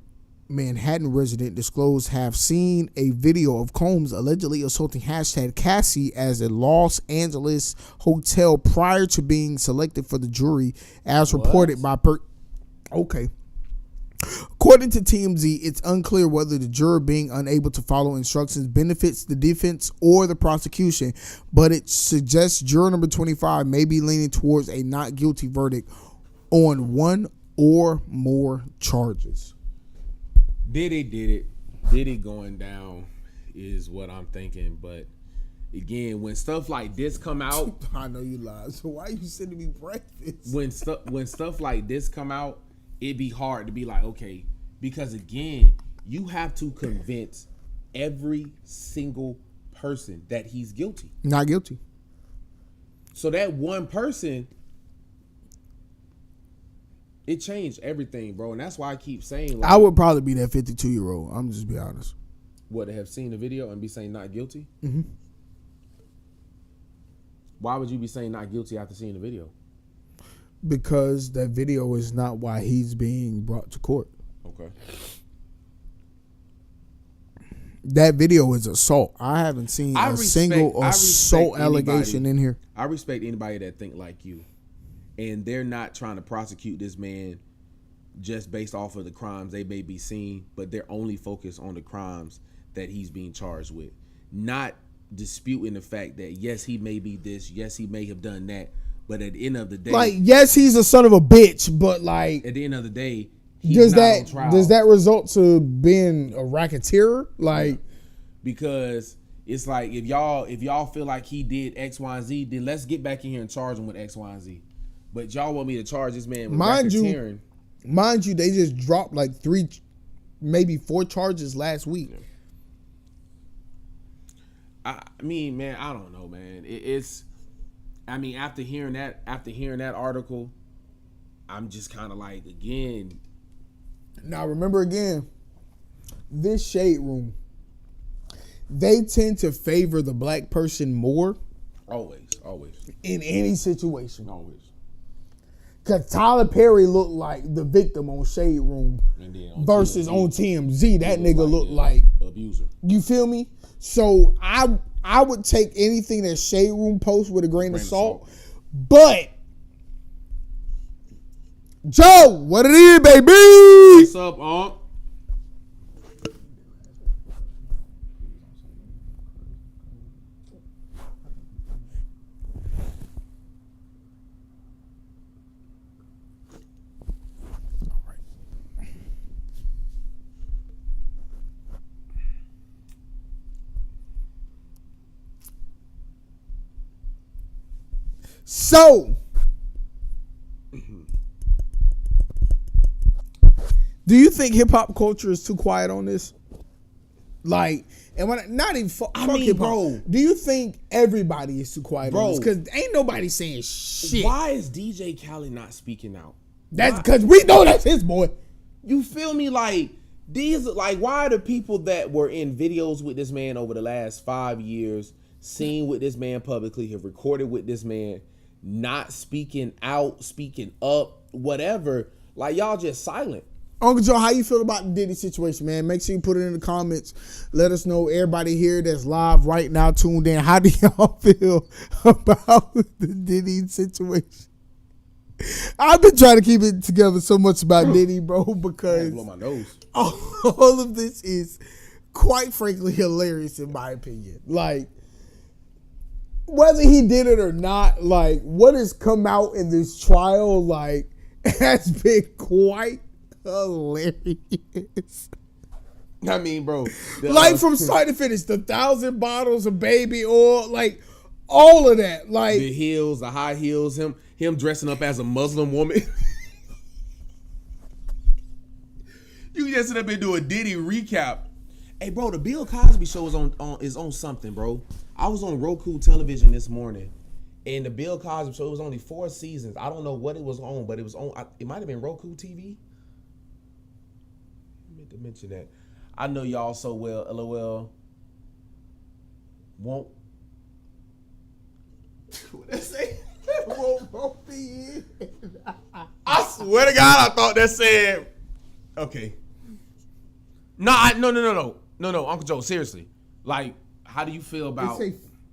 Manhattan resident, disclosed have seen a video of Combs allegedly assaulting hashtag Cassie as a Los Angeles hotel prior to being selected for the jury, as reported by Okay. According to TMZ, it's unclear whether the juror being unable to follow instructions benefits the defense or the prosecution, but it suggests juror number 25 may be leaning towards a not guilty verdict on one or more charges. Diddy did it. Diddy going down is what I'm thinking. But again, when stuff like this come out, I know you lied. So why are you sending me breakfast? when stuff like this come out, it'd be hard to be like, okay, because again, you have to convince every single person that he's guilty. Not guilty. So that one person, it changed everything, bro. And that's why I keep saying, like, I would probably be that 52-year-old. I'm just be honest. what, to have seen the video and be saying not guilty? Mm-hmm. Why would you be saying not guilty after seeing the video? Because that video is not why he's being brought to court. Okay. That video is assault. I haven't seen a single assault allegation in here. I respect anybody that think like you, and they're not trying to prosecute this man just based off of the crimes they may be seeing, but they're only focused on the crimes that he's being charged with, not disputing the fact that yes, he may be this, yes, he may have done that, but at the end of the day, like, yes, he's a son of a bitch, but like at the end of the day, he's not on trial. Does that result to being a racketeer? Like, because it's like if y'all feel like he did X, Y, and Z, then let's get back in here and charge him with X, Y, and Z. But y'all want me to charge this man with racketeering. Mind you, they just dropped like 3, maybe 4 charges last week. Yeah. I mean, man, I don't know, man. It's after hearing that article, I'm just kind of like, again. Now remember again, this Shade Room, they tend to favor the black person more. Always. In any situation. Always. Because Tyler Perry looked like the victim on Shade Room versus on TMZ. That nigga looked like abuser. You feel me? So I would take anything that Shade Room posts with a grain of salt. But Joe, what it is, baby? What's up, Unc? So, do you think hip hop culture is too quiet on this? Like, and when not even fuck hip hop, bro. Do you think everybody is too quiet on this? Because ain't nobody saying shit. Why is DJ Khaled not speaking out? That's because we know that's his boy. You feel me? Like, why are the people that were in videos with this man over the last 5 years, seen with this man publicly, have recorded with this man, not speaking out, speaking up, whatever? Like, y'all just silent. Uncle Joe, how you feel about the Diddy situation, man? Make sure you put it in the comments. Let us know. Everybody here that's live right now, tuned in. How do y'all feel about the Diddy situation? I've been trying to keep it together so much about Diddy, bro, because blow my nose. All of this is quite frankly hilarious in my opinion. Like, whether he did it or not, like, what has come out in this trial, like, has been quite hilarious. I mean, bro. Like, from start to finish, the 1,000 bottles of baby oil, like, all of that. Like, the heels, the high heels, him dressing up as a Muslim woman. You just sit up and do a Diddy recap. Hey, bro, the Bill Cosby show is on something, bro. I was on Roku television this morning, and the Bill Cosby show, it was only 4 seasons. I don't know what it was on, but it was on. It might have been Roku TV. I meant to mention that. I know y'all so well. LOL. Won't. What did I say? won't be in. I swear to God, I thought that said. Okay. No, Uncle Joe, seriously. Like, how do you feel about?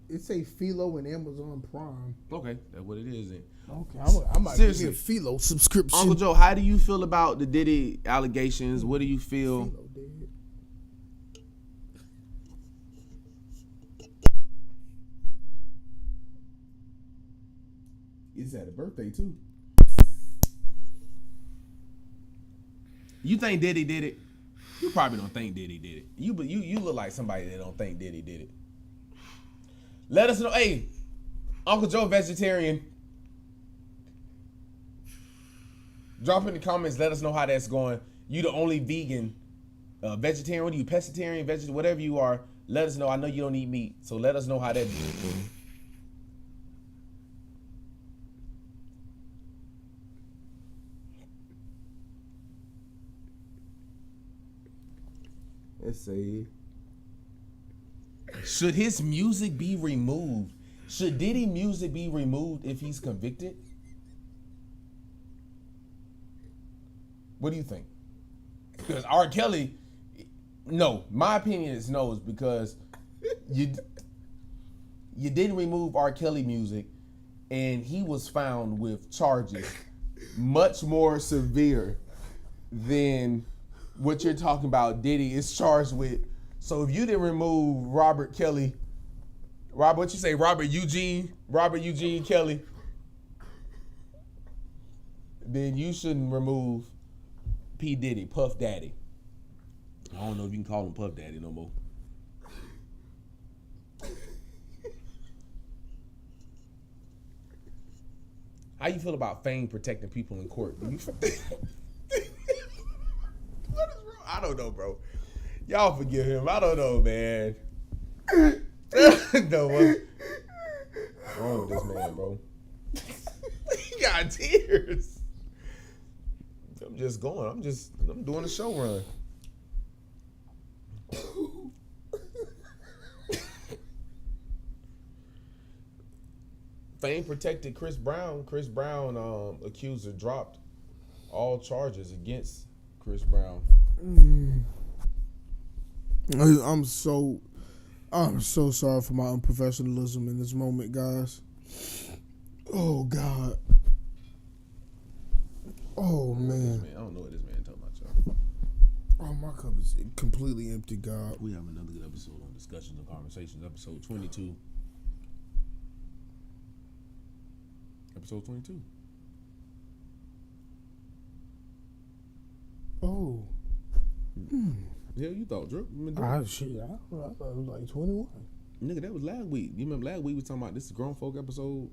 It's a Philo and Amazon Prime. Okay, that's what it is then. Okay, I might give you a Philo subscription. Uncle Joe, how do you feel about the Diddy allegations? What do you feel? Philo dead. He's had a birthday too. You think Diddy did it? You probably don't think Diddy did it. You look like somebody that don't think Diddy did it. Let us know. Hey, Uncle Joe vegetarian. Drop in the comments. Let us know how that's going. You the only vegan, vegetarian. What are you, pescatarian, vegetarian, whatever you are? Let us know. I know you don't eat meat, so let us know how that's going. Let's see. Should his music be removed? Should Diddy music be removed if he's convicted? What do you think? Because R. Kelly, No, my opinion is no, is because you didn't remove R. Kelly music, and he was found with charges much more severe than what you're talking about. Diddy is charged with. So if you didn't remove Robert Eugene Kelly, then you shouldn't remove P. Diddy, Puff Daddy. I don't know if you can call him Puff Daddy no more. How you feel about Fame protecting people in court? Do you what is wrong? I don't know, bro. Y'all forgive him. I don't know, man. No, what's wrong with this man, bro? He got tears. I'm just going. I'm doing a show run. Fame protected Chris Brown. Chris Brown accuser dropped all charges against Chris Brown. I'm so sorry for my unprofessionalism in this moment, guys. Oh God. Oh man. I don't know what this man talking about, y'all. Oh, my cup is completely empty, God. We have another good episode on Discussions and Conversations, episode 22. Episode 22. Oh. Yeah, you thought, Drew? I thought it was like 21. Nigga, that was last week. You remember last week we was talking about this is grown folk episode?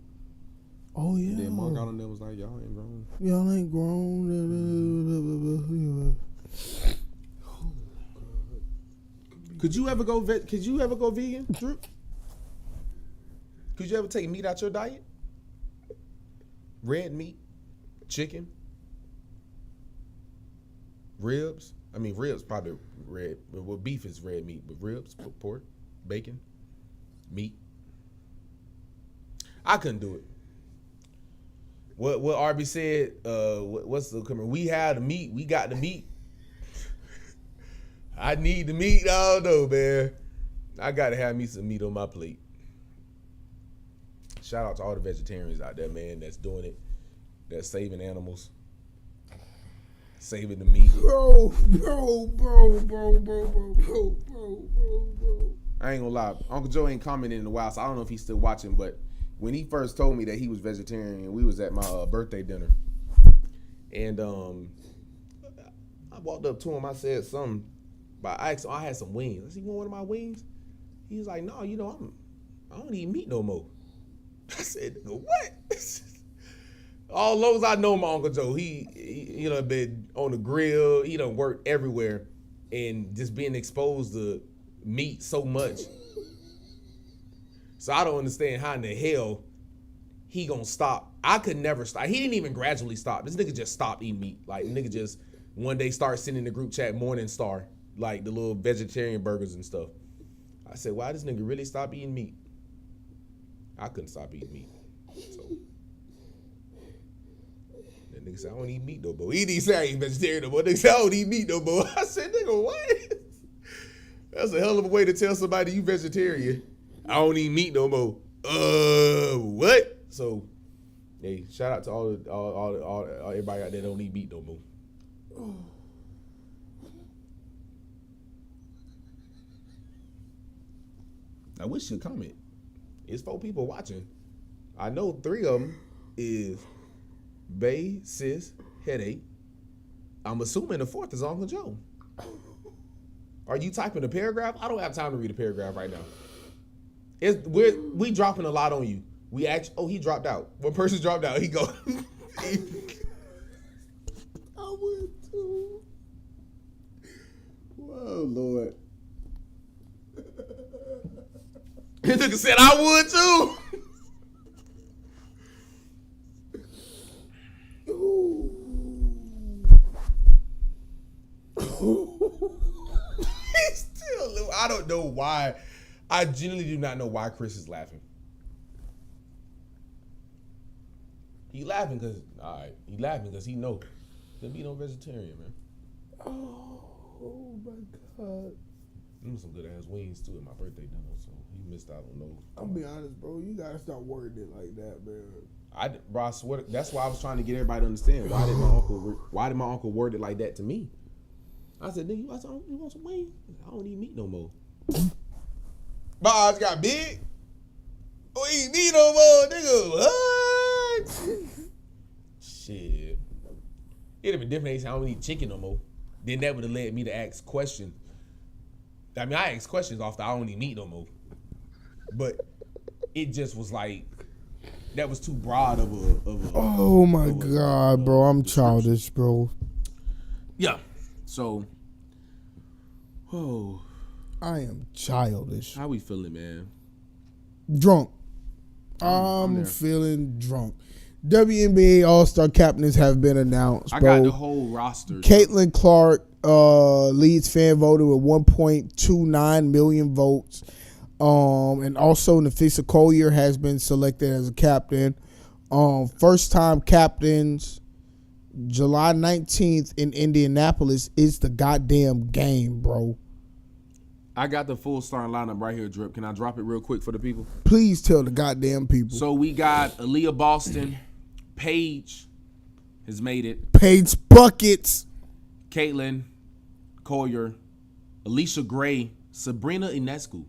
Oh, yeah. And then Mark out on there was like, y'all ain't grown. Y'all ain't grown. Could you ever go vegan, Drew? Could you ever take meat out your diet? Red meat, chicken, ribs. I mean, ribs probably red. Well, beef is red meat, but ribs, pork, bacon, meat. I couldn't do it. What RB said? What's the comment? We had the meat. We got the meat. I need the meat. I don't know, man. I gotta have me some meat on my plate. Shout out to all the vegetarians out there, man, that's doing it. That's saving animals. Saving the meat. Bro. I ain't gonna lie. Uncle Joe ain't commented in a while, so I don't know if he's still watching, but when he first told me that he was vegetarian, we was at my birthday dinner. And I walked up to him, I said something, but I asked him, I had some wings. I said, you want one of my wings? He was like, no, I don't eat meat no more. I said, what? All those I know my Uncle Joe, he been on the grill, he done worked everywhere, and just being exposed to meat so much. So I don't understand how in the hell he gonna stop. I could never stop. He didn't even gradually stop. This nigga just stopped eating meat. Like, nigga just one day start sending the group chat Morning Star, like the little vegetarian burgers and stuff. I said, why this nigga really stop eating meat? I couldn't stop eating meat. So that nigga said, I don't eat meat no more. He didn't say I ain't vegetarian no more. Nigga said, I don't eat meat no more. I said, nigga, what? That's a hell of a way to tell somebody you vegetarian. I don't eat meat no more. What? So, hey, shout out to all everybody out there that don't eat meat no more. I wish you'd comment. It's 4 people watching. I know 3 of them is Bay, Sis, Headache. I'm assuming the 4th is Uncle Joe. Are you typing a paragraph? I don't have time to read a paragraph right now. We dropping a lot on you. We actually, he dropped out. One person dropped out. He go. I would too. Whoa, Lord. The nigga said I would too. He's still. I don't know why. I genuinely do not know why Chris is laughing. He laughing because he know that be no vegetarian, man. Oh my God. some good ass wings too at my birthday dinner, so he missed out on those. I'm be honest, bro. You gotta stop wording it like that, man. Bro, I swear, that's why I was trying to get everybody to understand. Why did my uncle word it like that to me? I said, nigga, you want some wings? I don't eat meat no more. My eyes got big. Don't eat meat no more, nigga. What? Shit. It'd have been different. They said, I don't eat chicken no more. Then that would have led me to ask questions. I mean, I asked questions off the I don't eat meat no more. But it just was like, that was too broad of a oh my God, bro. I'm childish, bro. Yeah. So, I am childish. How we feeling, man? Drunk. I'm feeling drunk. WNBA All-Star captains have been announced, bro. I got the whole roster. Caitlin Clark leads fan voting with 1.29 million votes. And also Napheesa Collier has been selected as a captain. First time captains, July 19th in Indianapolis is the goddamn game, bro. I got the full starting lineup right here, Drip. Can I drop it real quick for the people? Please tell the goddamn people. So we got Aaliyah Boston, Paige has made it. Paige Buckets. Caitlin Collier, Alicia Gray, Sabrina Ionescu.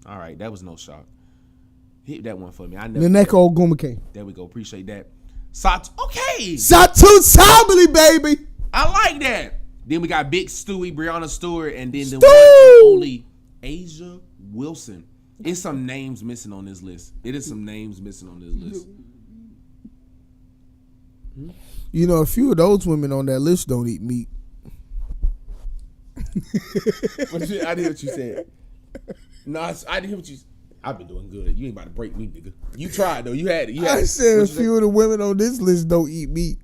All right, that was no shock. Hit that one for me. I never. Naneko Ogumake. There we go. Appreciate that. Okay. Satu Sabali, baby. I like that. Then we got Big Stewie, Breonna Stewart, and then the one and only Asia Wilson. It's some names missing on this list. It is some names missing on this list. You know, a few of those women on that list don't eat meat. I didn't hear what you said. No, I didn't hear what you said. I've been doing good. You ain't about to break me, nigga. You tried, though. You had it. I said a few of the women on this list don't eat meat.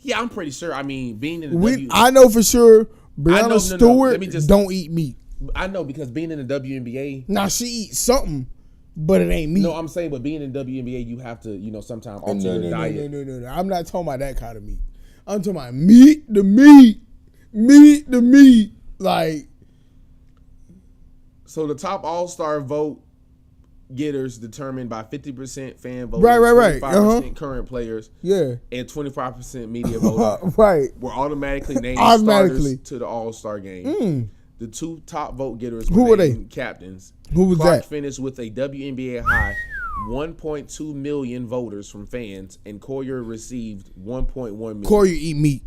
Yeah, I'm pretty sure. I mean, being in the I know for sure Breonna Stewart don't eat meat. I know because being in the WNBA. Now, she eats something, but it ain't meat. No, I'm saying, but being in WNBA, you have to, sometimes alter your diet. No. I'm not talking about that kind of meat. I'm talking about meat to meat. Like. So the top all-star vote getters determined by 50% fan votes, right. 25% current players, and 25% media votes, right, were automatically named starters to the All-Star game. The two top vote getters were named captains. Who was Clark that? finished with a WNBA high 1.2 million voters from fans, and Collier received 1.1 million. Collier eat meat.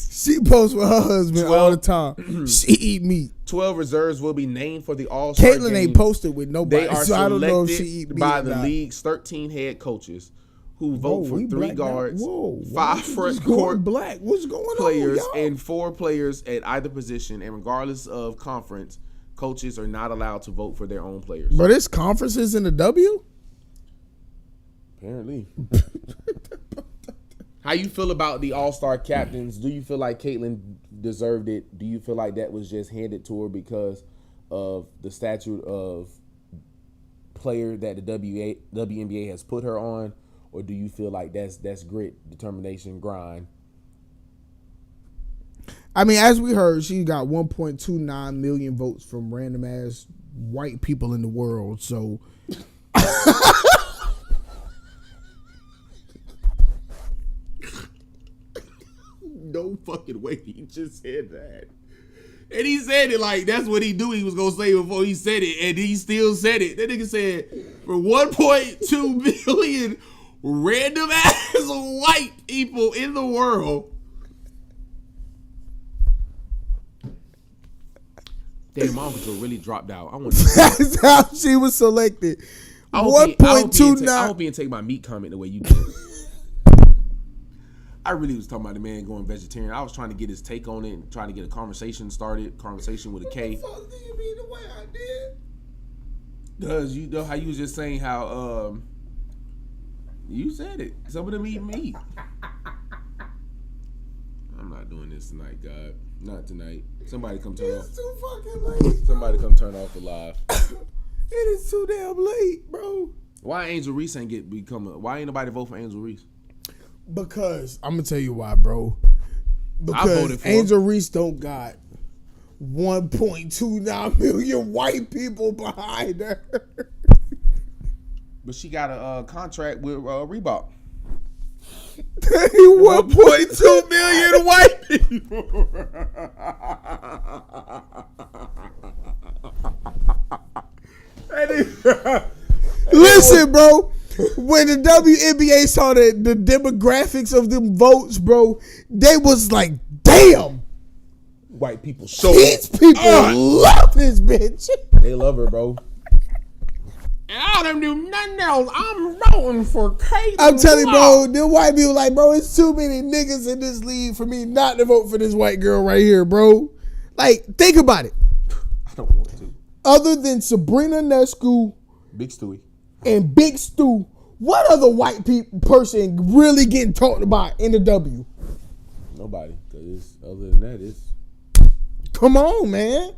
She posts with her husband all the time. She eat meat. 12 reserves will be named for the All-Star game. Caitlin ain't posted with nobody, They are so I don't know if she selected eat meat by or the not. league's 13 head coaches who vote for 3 guards, Why 5 front court black. What's going players, on, y'all? and 4 players at either position. And regardless of conference, coaches are not allowed to vote for their own players. But it's conferences in the W? Apparently. How you feel about the All-Star captains? Do you feel like Caitlin deserved it? Do you feel like that was just handed to her because of the statute of player that the WNBA has put her on? Or do you feel like that's grit, determination, grind? I mean, as we heard, she got 1.29 million votes from random ass white people in the world. So No fucking way he just said that. And he said it like that's what he knew he was going to say before he said it. And he still said it. That nigga said for 1.2 million random ass white people in the world. Damn, my uncle really dropped out. I want to that's how she was selected. 1.29. I hope he didn't take my meat comment the way you did. I really was talking about the man going vegetarian. I was trying to get his take on it and trying to get a conversation started. Conversation with a K. What the fuck do you mean the way I did? Because you know how you was just saying how you said it. Some of them eat meat. I'm not doing this tonight, God. Not tonight. Somebody come turn off. It's too fucking late. Somebody come turn off the live. It is too damn late, bro. Why Angel Reese ain't why ain't nobody vote for Angel Reese? Because I'm gonna tell you why, bro. Because Angel Reese don't got 1.29 million white people behind her. But she got a contract with Reebok. 1.2 million white people. Listen, bro. When the WNBA saw the demographics of them votes, bro, they was like, damn. White people so these people love this bitch. They love her, bro. I don't do nothing else. I'm voting for Kate. I'm telling you, bro, the white people like, bro, it's too many niggas in this league for me not to vote for this white girl right here, bro. Like, think about it. I don't want to. Other than Sabrina Nescu, Big Stewie, and Big Stu, what other white person really getting talked about in the W? Nobody. Cause other than that, it's... Come on, man.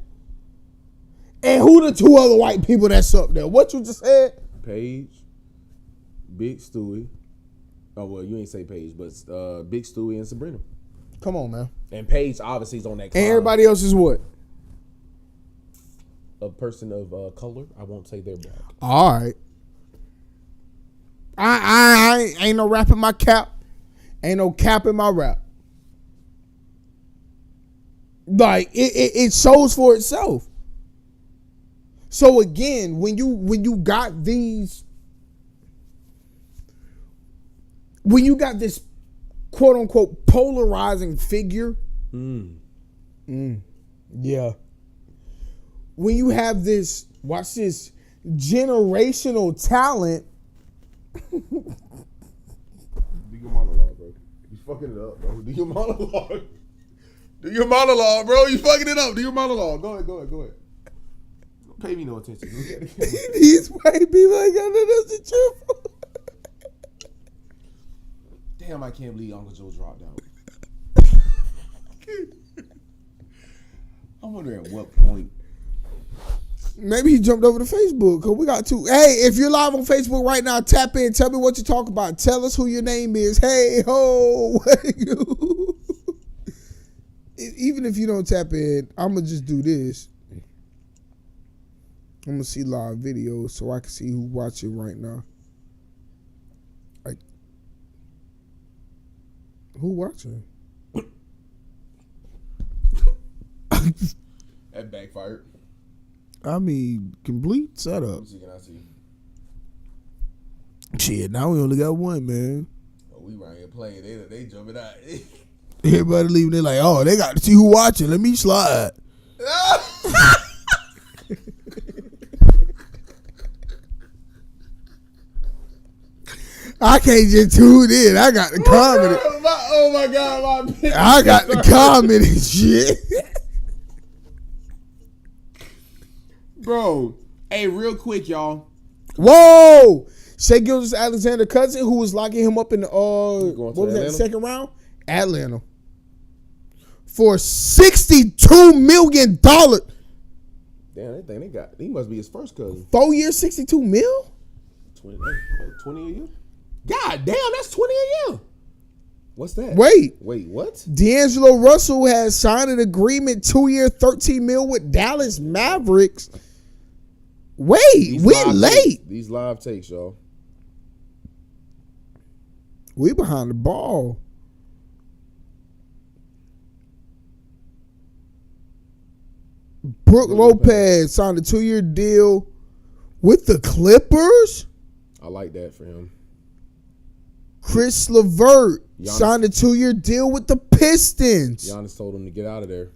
And who the two other white people that's up there? What you just said? Paige, Big Stewie. Oh, well, you ain't say Paige, but Big Stewie and Sabrina. Come on, man. And Paige obviously is on that. And everybody else is what? A person of color. I won't say they're black. All right. I ain't no rap in my cap. Ain't no cap in my rap. Like it shows for itself. So again, when you got this quote unquote polarizing figure, yeah. When you have this, watch this, generational talent. Do your monologue, bro. You fucking it up, bro. Do your monologue. Do your monologue, bro. You fucking it up. Do your monologue. Go ahead. Don't pay me no attention. These white people ain't got nothing else to cheer for. Damn, I can't believe Uncle Joe dropped out. I wonder at what point. Maybe he jumped over to Facebook because we got two. Hey, if you're live on Facebook right now, tap in. Tell me what you talk about. Tell us who your name is. Hey, ho, what are you? Even if you don't tap in, I'm going to just do this. I'm going to see live videos so I can see who's watching right now. Like, who watching? That backfired. I mean, complete setup. Can I see? Shit, now we only got one, man. Oh, we right here playing. They jumping out. Everybody leaving. They like, oh, they got to see who watching. Let me slide. I can't just tune in. I got the comedy. Oh my God, my I got the comedy shit. Bro, hey, real quick, y'all. Whoa! Shea Gilgeous-Alexander cousin, who was locking him up in the what was that, second round? Atlanta. For $62 million. Damn, that thing they got. He must be his first cousin. 4 years, 62 mil? 20 a year? God damn, that's 20 a year. What's that? Wait, what? D'Angelo Russell has signed an agreement 2 year, 13 mil with Dallas Mavericks. Wait, we late. These live takes, y'all. We behind the ball. Brook Lopez signed a 2 year deal with the Clippers. I like that for him. Chris LeVert signed a 2 year deal with the Pistons. Giannis told him to get out of there.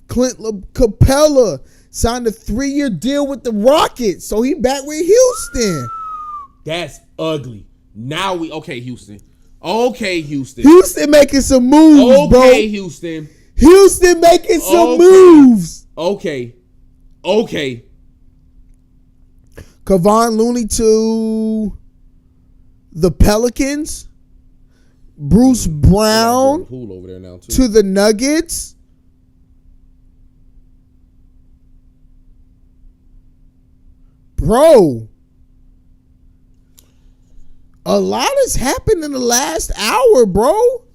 Clint Capella signed a 3 year deal with the Rockets. So he back with Houston. That's ugly. Now Houston. Okay, Houston. Houston making some moves, bro. Okay, Houston. Houston making some moves. Okay. Kevon Looney to the Pelicans. Bruce Brown pool over there now too. To the Nuggets. Bro, a lot has happened in the last hour, bro.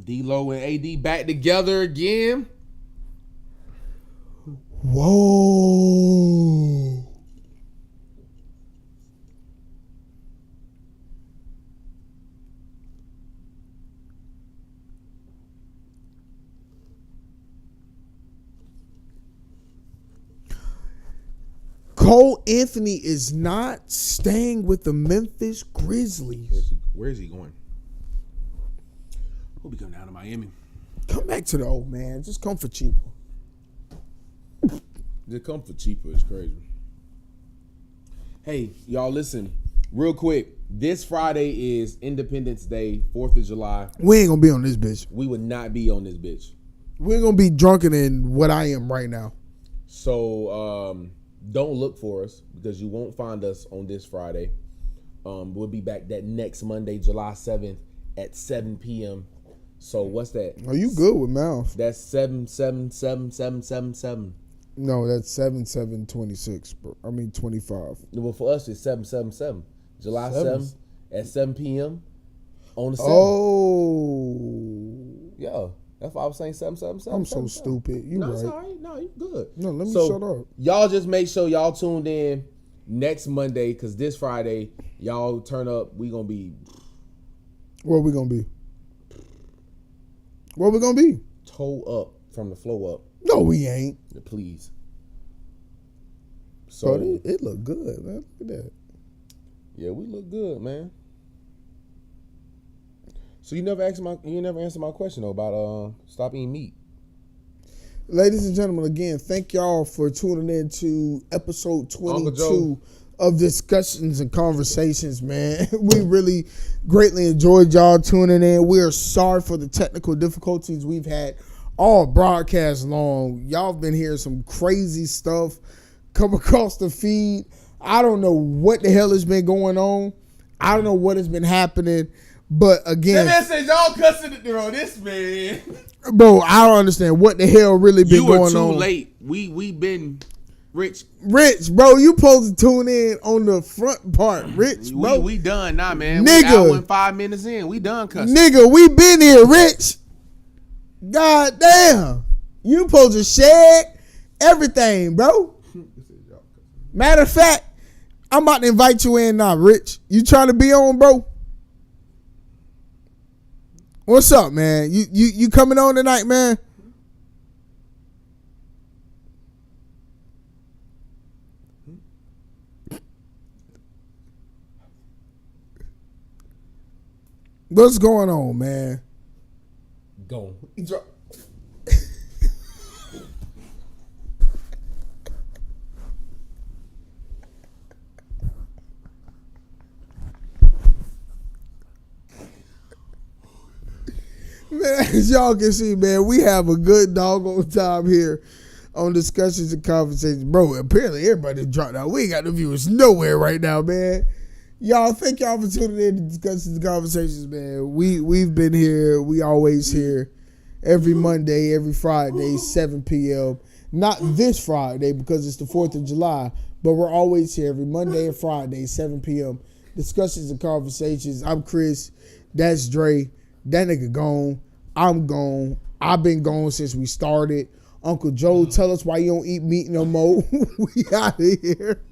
D-Lo and AD back together again. Whoa. Cole Anthony is not staying with the Memphis Grizzlies. Where is he going? He'll be coming down to Miami. Come back to the old man. Just come for cheaper. Just come for cheaper. It's crazy. Hey, y'all, listen. Real quick. This Friday is Independence Day, 4th of July. We ain't going to be on this bitch. We would not be on this bitch. We're going to be drunker than what I am right now. So, don't look for us because you won't find us on this Friday. We'll be back that next Monday, July 7th at 7 p.m. So what's that? Are you good with mouth? That's 7777777. No, that's 7726. I mean 25. Well, for us it's 777. July 7th at 7 p.m. on the 7th. Oh. Yeah. That's why I was saying 777. I'm so stupid. You no, right. It's all right. No, you good. No, let me shut up. Y'all just make sure y'all tuned in next Monday because this Friday, y'all turn up. We going to be... Where we going to be? Where we going to be? Toe up from the flow up. No, we ain't. Please. So but it look good, man. Look at that. Yeah, we look good, man. So you never answered my question though about stop eating meat. Ladies and gentlemen, again, thank y'all for tuning in to episode 22 of Discussions and Conversations, man. We really greatly enjoyed y'all tuning in. We are sorry for the technical difficulties we've had all broadcast long. Y'all been hearing some crazy stuff come across the feed. I don't know what the hell has been going on. I don't know what has been happening. But again, that man said y'all cussing it on this man. Bro, I don't understand what the hell really been going on. You were too late. We been Rich, bro, you supposed to tune in on the front part, Rich, bro. We done now, man. Nigga. We hour and 5 minutes in. We done cussing. Nigga, we been here, Rich. God damn. You supposed to share everything, bro. Matter of fact, I'm about to invite you in now, Rich. You trying to be on, bro? What's up, man? You coming on tonight, man? What's going on, man? Go. Man, as y'all can see, man, we have a good doggone time here on Discussions and Conversations. Bro, apparently everybody dropped out. We ain't got no viewers nowhere right now, man. Y'all, thank y'all for tuning in to Discussions and Conversations, man. We've been here. We always here every Monday, every Friday, 7 p.m. Not this Friday because it's the 4th of July, but we're always here every Monday and Friday, 7 p.m. Discussions and Conversations. I'm Chris. That's Dre. That nigga gone. I'm gone. I've been gone since we started. Uncle Joe, tell us why you don't eat meat no more. We out of here.